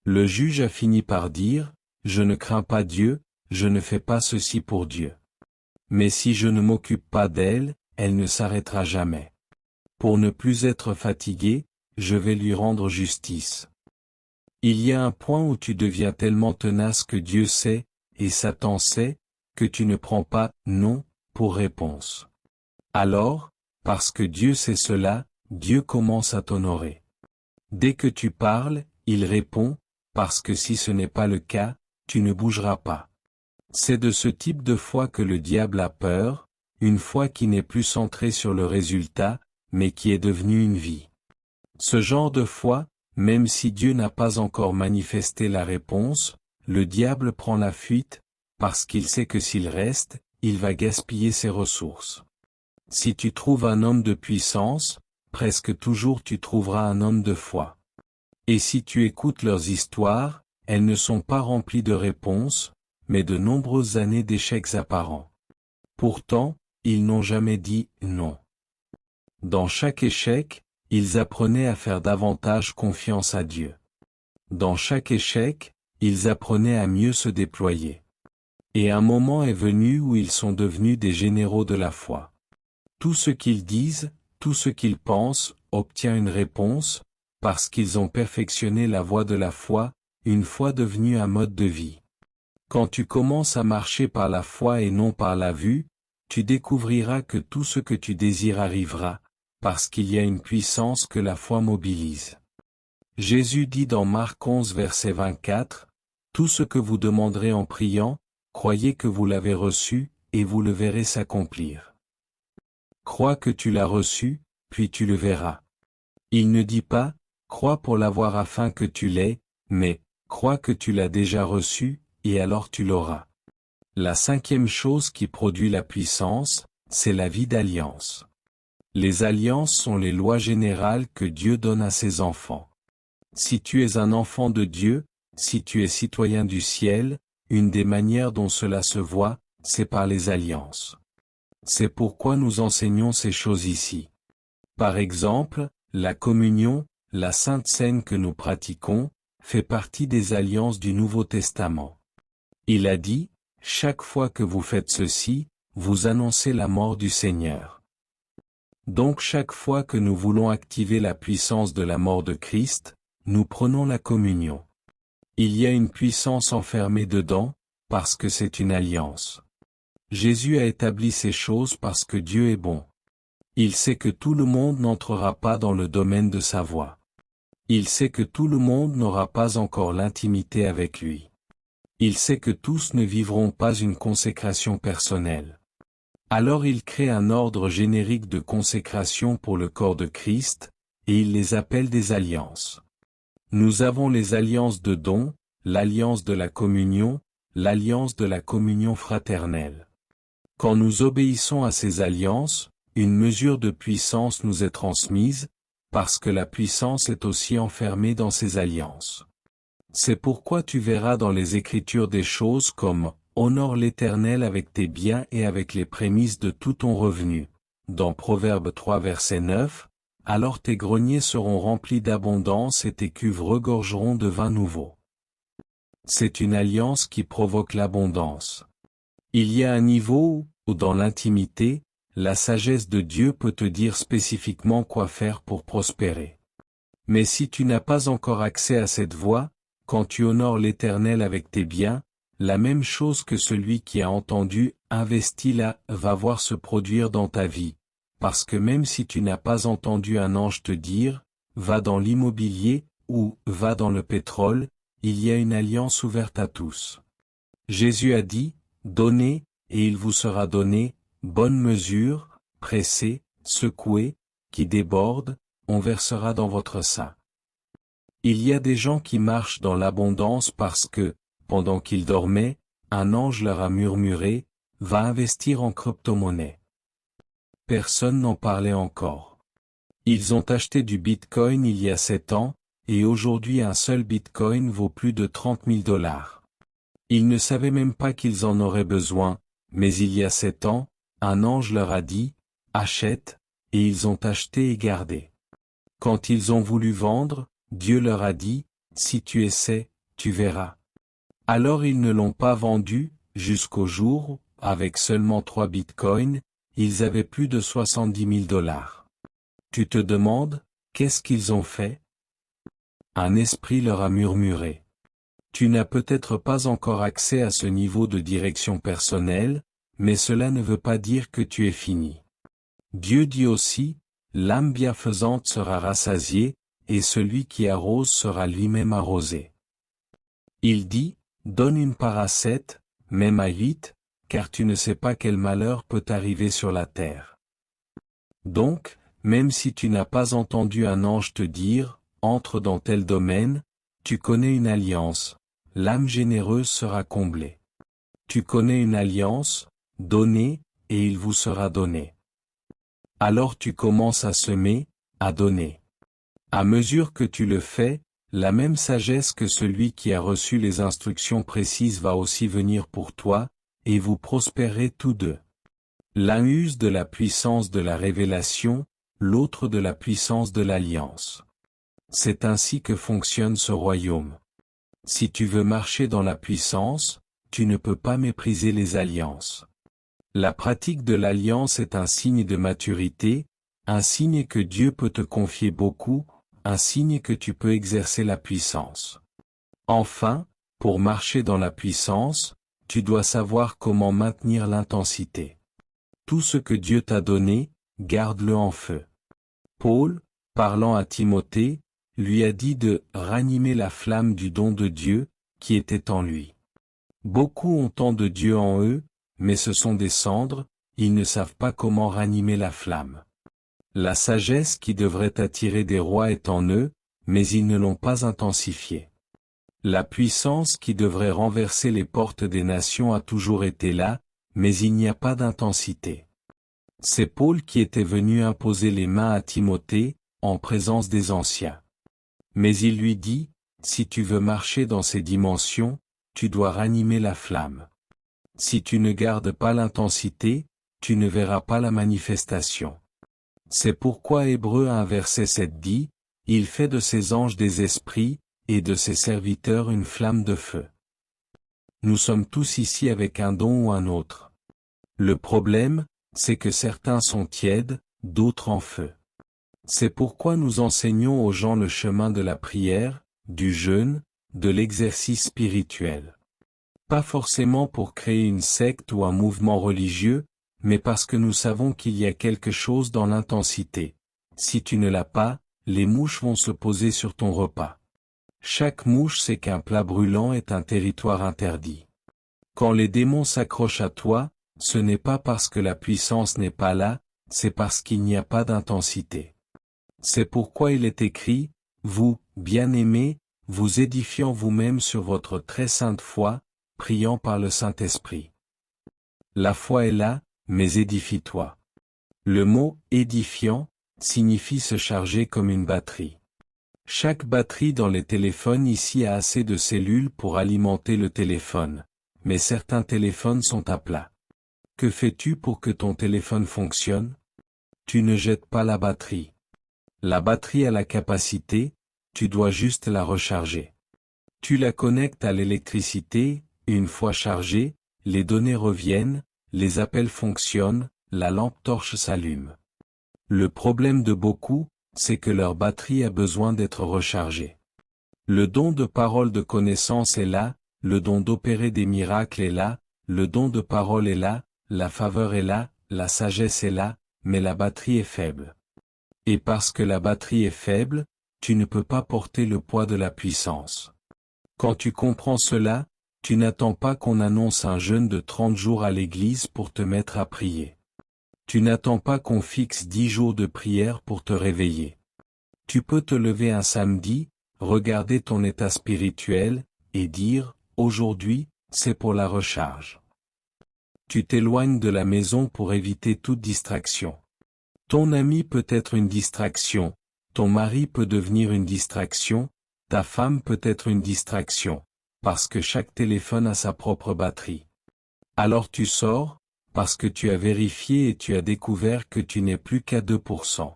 [SPEAKER 1] Le juge a fini par dire, je ne crains pas Dieu, je ne fais pas ceci pour Dieu. Mais si je ne m'occupe pas d'elle, elle ne s'arrêtera jamais. Pour ne plus être fatigué, je vais lui rendre justice. Il y a un point où tu deviens tellement tenace que Dieu sait, et Satan sait, que tu ne prends pas « non » pour réponse. Alors, parce que Dieu sait cela, Dieu commence à t'honorer. Dès que tu parles, il répond, parce que si ce n'est pas le cas, tu ne bougeras pas. C'est de ce type de foi que le diable a peur, une foi qui n'est plus centrée sur le résultat, mais qui est devenue une vie. Ce genre de foi, même si Dieu n'a pas encore manifesté la réponse, le diable prend la fuite, parce qu'il sait que s'il reste, il va gaspiller ses ressources. Si tu trouves un homme de puissance, presque toujours tu trouveras un homme de foi. Et si tu écoutes leurs histoires, elles ne sont pas remplies de réponses, mais de nombreuses années d'échecs apparents. Pourtant, ils n'ont jamais dit « non ». Dans chaque échec, ils apprenaient à faire davantage confiance à Dieu. Dans chaque échec, ils apprenaient à mieux se déployer. Et un moment est venu où ils sont devenus des généraux de la foi. Tout ce qu'ils disent, tout ce qu'ils pensent, obtient une réponse, parce qu'ils ont perfectionné la voie de la foi, une foi devenue un mode de vie. Quand tu commences à marcher par la foi et non par la vue, tu découvriras que tout ce que tu désires arrivera, parce qu'il y a une puissance que la foi mobilise. Jésus dit dans Marc 11 verset 24, « Tout ce que vous demanderez en priant, croyez que vous l'avez reçu, et vous le verrez s'accomplir. » Crois que tu l'as reçu, puis tu le verras. Il ne dit pas, crois pour l'avoir afin que tu l'aies, mais, crois que tu l'as déjà reçu, et alors tu l'auras. La cinquième chose qui produit la puissance, c'est la vie d'alliance. Les alliances sont les lois générales que Dieu donne à ses enfants. Si tu es un enfant de Dieu, si tu es citoyen du ciel, une des manières dont cela se voit, c'est par les alliances. C'est pourquoi nous enseignons ces choses ici. Par exemple, la communion, la Sainte Seine que nous pratiquons, fait partie des alliances du Nouveau Testament. Il a dit, « Chaque fois que vous faites ceci, vous annoncez la mort du Seigneur. » Donc chaque fois que nous voulons activer la puissance de la mort de Christ, nous prenons la communion. Il y a une puissance enfermée dedans, parce que c'est une alliance. Jésus a établi ces choses parce que Dieu est bon. Il sait que tout le monde n'entrera pas dans le domaine de sa voix. Il sait que tout le monde n'aura pas encore l'intimité avec lui. Il sait que tous ne vivront pas une consécration personnelle. Alors il crée un ordre générique de consécration pour le corps de Christ, et il les appelle des alliances. Nous avons les alliances de dons, l'alliance de la communion fraternelle. Quand nous obéissons à ces alliances, une mesure de puissance nous est transmise, parce que la puissance est aussi enfermée dans ces alliances. C'est pourquoi tu verras dans les Écritures des choses comme « Honore l'Éternel avec tes biens et avec les prémices de tout ton revenu ». Dans Proverbe 3 verset 9, « Alors tes greniers seront remplis d'abondance et tes cuves regorgeront de vin nouveau. » C'est une alliance qui provoque l'abondance. Il y a un niveau où, dans l'intimité, la sagesse de Dieu peut te dire spécifiquement quoi faire pour prospérer. Mais si tu n'as pas encore accès à cette voie, quand tu honores l'Éternel avec tes biens, la même chose que celui qui a entendu « investis là » va voir se produire dans ta vie, parce que même si tu n'as pas entendu un ange te dire « va dans l'immobilier » ou « va dans le pétrole », il y a une alliance ouverte à tous. Jésus a dit « donnez, et il vous sera donné, bonne mesure, pressée, secouée, qui déborde, on versera dans votre sein. » Il y a des gens qui marchent dans l'abondance parce que, pendant qu'ils dormaient, un ange leur a murmuré, « Va investir en crypto-monnaie. » personne n'en parlait encore. Ils ont acheté du Bitcoin il y a 7 ans, et aujourd'hui un seul Bitcoin vaut plus de 30 000 $. Ils ne savaient même pas qu'ils en auraient besoin, mais il y a 7 ans, un ange leur a dit, « Achète », et ils ont acheté et gardé. Quand ils ont voulu vendre, Dieu leur a dit, « Si tu essaies, tu verras ». Alors ils ne l'ont pas vendu, jusqu'au jour où, avec seulement 3 bitcoins, ils avaient plus de 70 000 $. Tu te demandes, qu'est-ce qu'ils ont fait? Un esprit leur a murmuré. Tu n'as peut-être pas encore accès à ce niveau de direction personnelle, mais cela ne veut pas dire que tu es fini. Dieu dit aussi, l'âme bienfaisante sera rassasiée, et celui qui arrose sera lui-même arrosé. Il dit, donne une part à 7, même à 8, car tu ne sais pas quel malheur peut arriver sur la terre. Donc, même si tu n'as pas entendu un ange te dire, entre dans tel domaine, tu connais une alliance, l'âme généreuse sera comblée. Tu connais une alliance, donnez, et il vous sera donné. Alors tu commences à semer, à donner. À mesure que tu le fais, la même sagesse que celui qui a reçu les instructions précises va aussi venir pour toi, et vous prospérerez tous deux. L'un use de la puissance de la révélation, l'autre de la puissance de l'alliance. C'est ainsi que fonctionne ce royaume. Si tu veux marcher dans la puissance, tu ne peux pas mépriser les alliances. La pratique de l'alliance est un signe de maturité, un signe que Dieu peut te confier beaucoup, un signe que tu peux exercer la puissance. Enfin, pour marcher dans la puissance, tu dois savoir comment maintenir l'intensité. Tout ce que Dieu t'a donné, garde-le en feu. Paul, parlant à Timothée, lui a dit de « ranimer la flamme du don de Dieu, qui était en lui ». Beaucoup ont tant de Dieu en eux, mais ce sont des cendres, ils ne savent pas comment ranimer la flamme. La sagesse qui devrait attirer des rois est en eux, mais ils ne l'ont pas intensifiée. La puissance qui devrait renverser les portes des nations a toujours été là, mais il n'y a pas d'intensité. C'est Paul qui était venu imposer les mains à Timothée, en présence des anciens. Mais il lui dit, si tu veux marcher dans ces dimensions, tu dois ranimer la flamme. Si tu ne gardes pas l'intensité, tu ne verras pas la manifestation. C'est pourquoi Hébreux 1 verset 7 dit, il fait de ses anges des esprits, et de ses serviteurs une flamme de feu. Nous sommes tous ici avec un don ou un autre. Le problème, c'est que certains sont tièdes, d'autres en feu. C'est pourquoi nous enseignons aux gens le chemin de la prière, du jeûne, de l'exercice spirituel. Pas forcément pour créer une secte ou un mouvement religieux, mais parce que nous savons qu'il y a quelque chose dans l'intensité. Si tu ne l'as pas, les mouches vont se poser sur ton repas. Chaque mouche sait qu'un plat brûlant est un territoire interdit. Quand les démons s'accrochent à toi, ce n'est pas parce que la puissance n'est pas là, c'est parce qu'il n'y a pas d'intensité. C'est pourquoi il est écrit, vous, bien-aimés, vous édifiant vous-même sur votre très sainte foi, priant par le Saint-Esprit. La foi est là, mais édifie-toi. Le mot « édifiant » signifie se charger comme une batterie. Chaque batterie dans les téléphones ici a assez de cellules pour alimenter le téléphone, mais certains téléphones sont à plat. Que fais-tu pour que ton téléphone fonctionne? Tu ne jettes pas la batterie. La batterie a la capacité, tu dois juste la recharger. Tu la connectes à l'électricité, une fois chargée, les données reviennent, les appels fonctionnent, la lampe torche s'allume. Le problème de beaucoup, c'est que leur batterie a besoin d'être rechargée. Le don de parole de connaissance est là, le don d'opérer des miracles est là, le don de parole est là, la faveur est là, la sagesse est là, mais la batterie est faible. Et parce que la batterie est faible, tu ne peux pas porter le poids de la puissance. Quand tu comprends cela, tu n'attends pas qu'on annonce un jeûne de 30 jours à l'église pour te mettre à prier. Tu n'attends pas qu'on fixe 10 jours de prière pour te réveiller. Tu peux te lever un samedi, regarder ton état spirituel, et dire, aujourd'hui, c'est pour la recharge. Tu t'éloignes de la maison pour éviter toute distraction. Ton ami peut être une distraction, ton mari peut devenir une distraction, ta femme peut être une distraction, parce que chaque téléphone a sa propre batterie. Alors tu sors, parce que tu as vérifié et tu as découvert que tu n'es plus qu'à 2%.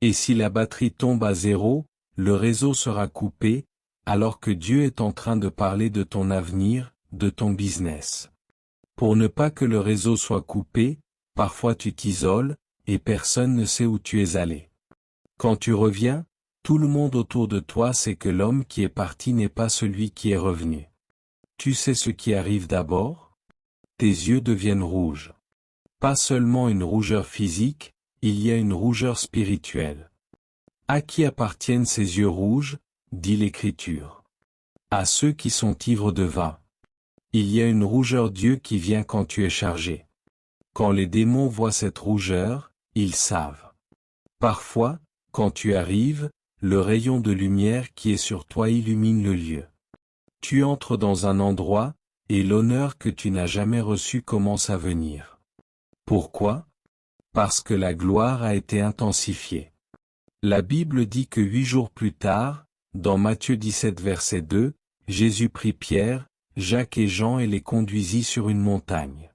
[SPEAKER 1] Et si la batterie tombe à 0, le réseau sera coupé, alors que Dieu est en train de parler de ton avenir, de ton business. Pour ne pas que le réseau soit coupé, parfois tu t'isoles, et personne ne sait où tu es allé. Quand tu reviens, tout le monde autour de toi sait que l'homme qui est parti n'est pas celui qui est revenu. Tu sais ce qui arrive d'abord? Tes yeux deviennent rouges. Pas seulement une rougeur physique, il y a une rougeur spirituelle. À qui appartiennent ces yeux rouges, dit l'Écriture? À ceux qui sont ivres de vin. Il y a une rougeur Dieu qui vient quand tu es chargé. Quand les démons voient cette rougeur, ils savent. Parfois, quand tu arrives, le rayon de lumière qui est sur toi illumine le lieu. Tu entres dans un endroit, et l'honneur que tu n'as jamais reçu commence à venir. Pourquoi? Parce que la gloire a été intensifiée. La Bible dit que 8 jours plus tard, dans Matthieu 17 verset 2, Jésus prit Pierre, Jacques et Jean et les conduisit sur une montagne.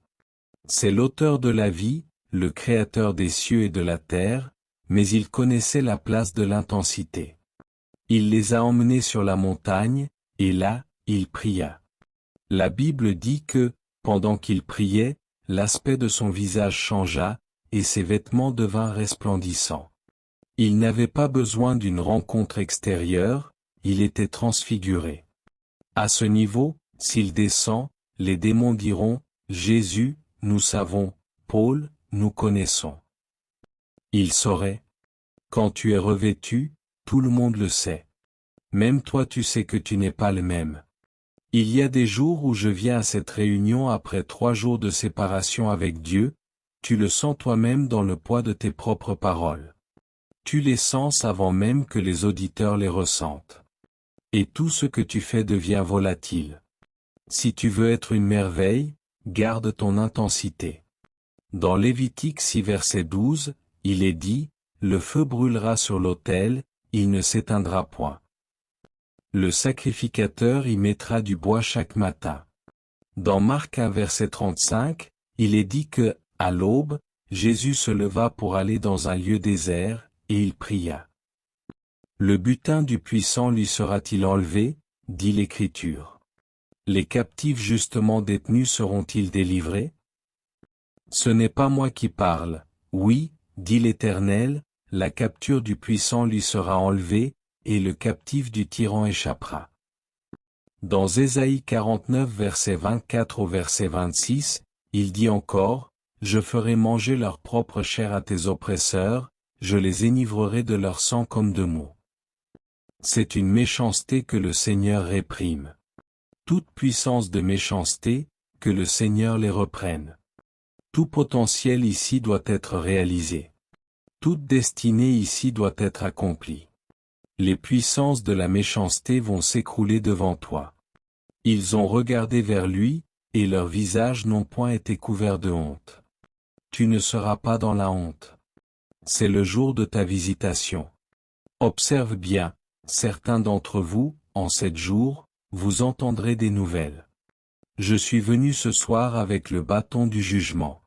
[SPEAKER 1] C'est l'auteur de la vie, le créateur des cieux et de la terre, mais il connaissait la place de l'intensité. Il les a emmenés sur la montagne, et là, il pria. La Bible dit que, pendant qu'il priait, l'aspect de son visage changea, et ses vêtements devinrent resplendissants. Il n'avait pas besoin d'une rencontre extérieure, il était transfiguré. À ce niveau, s'il descend, les démons diront, Jésus, nous savons, Paul, nous connaissons. Il saurait. Quand tu es revêtu, tout le monde le sait. Même toi tu sais que tu n'es pas le même. Il y a des jours où je viens à cette réunion après 3 jours de séparation avec Dieu, tu le sens toi-même dans le poids de tes propres paroles. Tu les sens avant même que les auditeurs les ressentent. Et tout ce que tu fais devient volatile. Si tu veux être une merveille, garde ton intensité. Dans Lévitique 6 verset 12, il est dit, le feu brûlera sur l'autel, il ne s'éteindra point. Le sacrificateur y mettra du bois chaque matin. Dans Marc 1 verset 35, il est dit que, à l'aube, Jésus se leva pour aller dans un lieu désert, et il pria. Le butin du puissant lui sera-t-il enlevé, dit l'Écriture. Les captifs justement détenus seront-ils délivrés? Ce n'est pas moi qui parle, oui, dit l'Éternel, la capture du puissant lui sera enlevée, et le captif du tyran échappera. Dans Ésaïe 49 verset 24 au verset 26, il dit encore, je ferai manger leur propre chair à tes oppresseurs, je les enivrerai de leur sang comme de mou. C'est une méchanceté que le Seigneur réprime. Toute puissance de méchanceté, que le Seigneur les reprenne. Tout potentiel ici doit être réalisé. Toute destinée ici doit être accomplie. Les puissances de la méchanceté vont s'écrouler devant toi. Ils ont regardé vers lui, et leurs visages n'ont point été couverts de honte. Tu ne seras pas dans la honte. C'est le jour de ta visitation. Observe bien, certains d'entre vous, en 7 jours, vous entendrez des nouvelles. Je suis venu ce soir avec le bâton du jugement.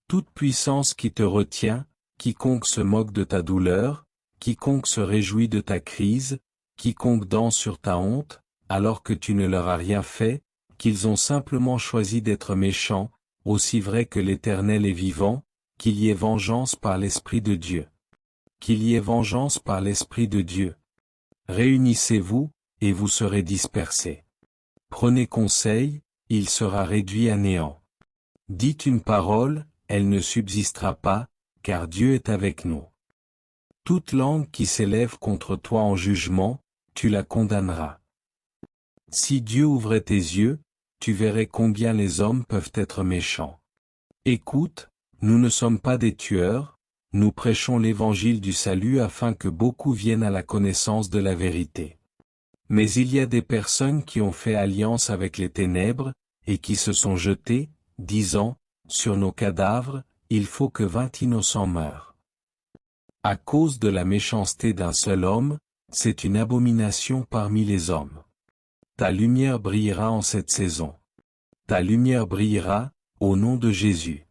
[SPEAKER 1] Toute puissance qui te retient, quiconque se moque de ta douleur, quiconque se réjouit de ta crise, quiconque danse sur ta honte, alors que tu ne leur as rien fait, qu'ils ont simplement choisi d'être méchants, aussi vrai que l'Éternel est vivant, qu'il y ait vengeance par l'Esprit de Dieu. Qu'il y ait vengeance par l'Esprit de Dieu. Réunissez-vous, et vous serez dispersés. Prenez conseil, il sera réduit à néant. Dites une parole, elle ne subsistera pas, car Dieu est avec nous. Toute langue qui s'élève contre toi en jugement, tu la condamneras. Si Dieu ouvrait tes yeux, tu verrais combien les hommes peuvent être méchants. Écoute, nous ne sommes pas des tueurs, nous prêchons l'évangile du salut afin que beaucoup viennent à la connaissance de la vérité. Mais il y a des personnes qui ont fait alliance avec les ténèbres, et qui se sont jetées, disant, sur nos cadavres, il faut que 20 innocents meurent. À cause de la méchanceté d'un seul homme, c'est une abomination parmi les hommes. Ta lumière brillera en cette saison. Ta lumière brillera, au nom de Jésus.